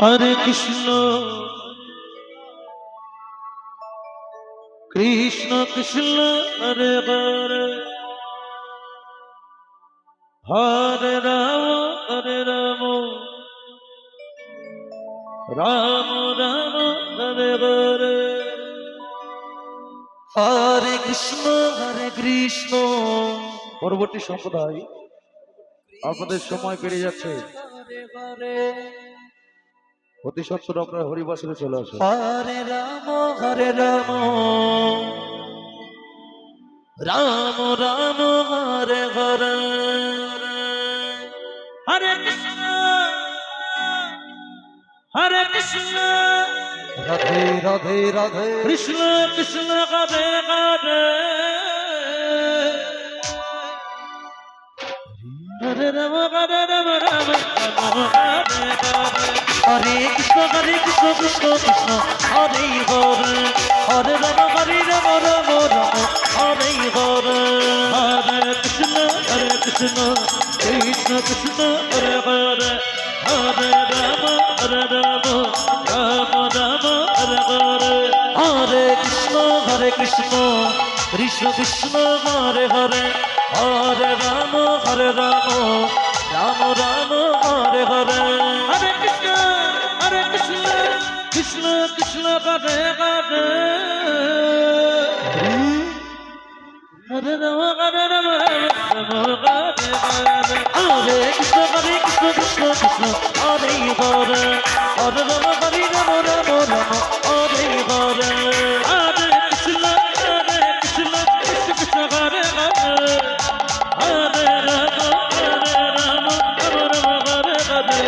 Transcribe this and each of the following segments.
হরে কৃষ্ণ কৃষ্ণ কৃষ্ণ হরে হরে হরে রাম রাম রাম হরে হরে হরে কৃষ্ণ পরবর্তী সম্প্রদায় আপনাদের সময় পেরিয়ে যাচ্ছে, অতি সত্তর আপনার হরিবাসরে চলে আসে। হরে রাম রাম রাম হরে হরে হরে কৃষ্ণ রাধে রাধে রাধে কৃষ্ণ কৃষ্ণ রাধে রাধে হরে রাম রাম রাম হরে হরে হরে কৃষ্ণ কৃষ্ণ কৃষ্ণ হরে হরে হরে রাম রাম রাম হরে হরে হরে কৃষ্ণ কৃষ্ণ কৃষ্ণ হরে হরে হরে রাম রাম রাম হরে হরে হরে কৃষ্ণ কৃষ্ণ কৃষ্ণ হরে হরে হরে রাম রাম রাম হরে হরে হরে কৃষ্ণ কৃষ্ণ কৃষ্ণ হরে হরে হরে রাম রাম হরে হরে হরে কৃষ্ণ কৃষ্ণ কৃষ্ণ হরে হরে হরে রাম রাম রাম হরে হরে হরে কৃষ্ণ কৃষ্ণ কৃষ্ণ হরে হরে হরে রাম রাম হরে হরে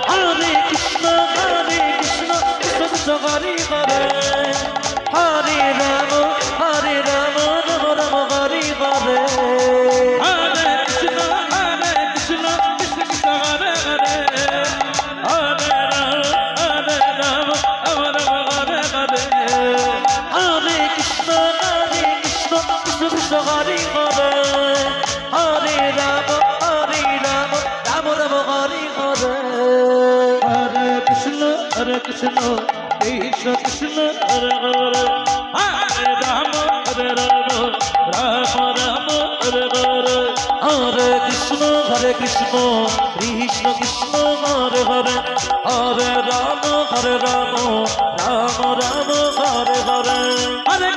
হরে কৃষ্ণ কৃষ্ণ কৃষ্ণ হরে হরে হরে রাম রাম রাম হরে হরে হরে কৃষ্ণ কৃষ্ণ কৃষ্ণ হরে হরে হরে রাম রাম হরে হরে হরে কৃষ্ণ কৃষ্ণ কৃষ্ণ হরে হরে হরে রাম রাম রাম হরে হরে হরে কৃষ্ণ কৃষ্ণ কৃষ্ণ হরে হরে হরে রাম রাম হরে হরে হরে কৃষ্ণ কৃষ্ণ কৃষ্ণ হরে হরে হরে রাম রাম রাম হরে হরে হরে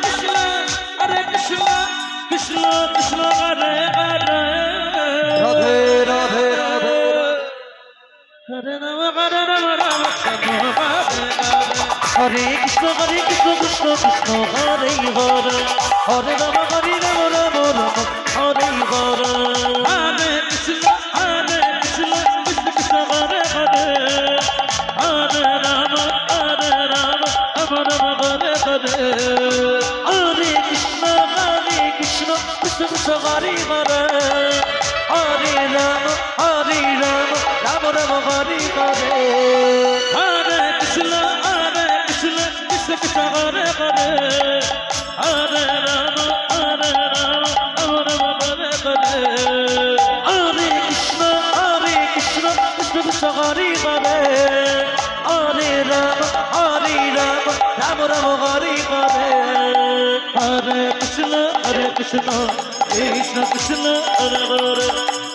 কৃষ্ণ কৃষ্ণ কৃষ্ণ হরে হরে রাধে রাধে রাধে হরে রাম রাম হরে কৃষ্ণ কৃষ্ণ কৃষ্ণ হরে হরে হরে রাম রাম হরে হরে হরে কৃষ্ণ কৃষ্ণ কৃষ্ণ হরে হরে হরে রাম রাম হরে হরে হরে কৃষ্ণ কৃষ্ণ কৃষ্ণ হরে হরে হরে রাম রাম রাম হরে হরে হরে কৃষ্ণ কৃষ্ণ কৃষ্ণ হরে হরে হরে রাম রাম হরে হরে হরে কৃষ্ণ কৃষ্ণ কৃষ্ণ হরে হরে হরে রাম রাম রাম হরে হরে হরে কৃষ্ণ কৃষ্ণ কৃষ্ণ হরে হরে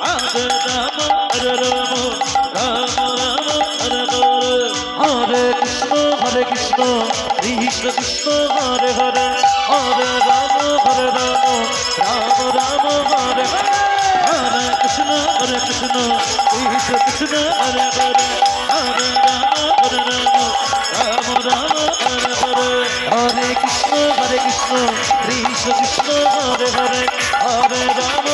হরে রাম রাম হরে হরে হরে কৃষ্ণ কৃষ্ণ কৃষ্ণ হরে হরে হরে রাম রাম হরে হরে হরে কৃষ্ণ কৃষ্ণ কৃষ্ণ হরে হরে হরে রাম রাম হরে হরে হরে কৃষ্ণ কৃষ্ণ কৃষ্ণ হরে হরে হরে রাম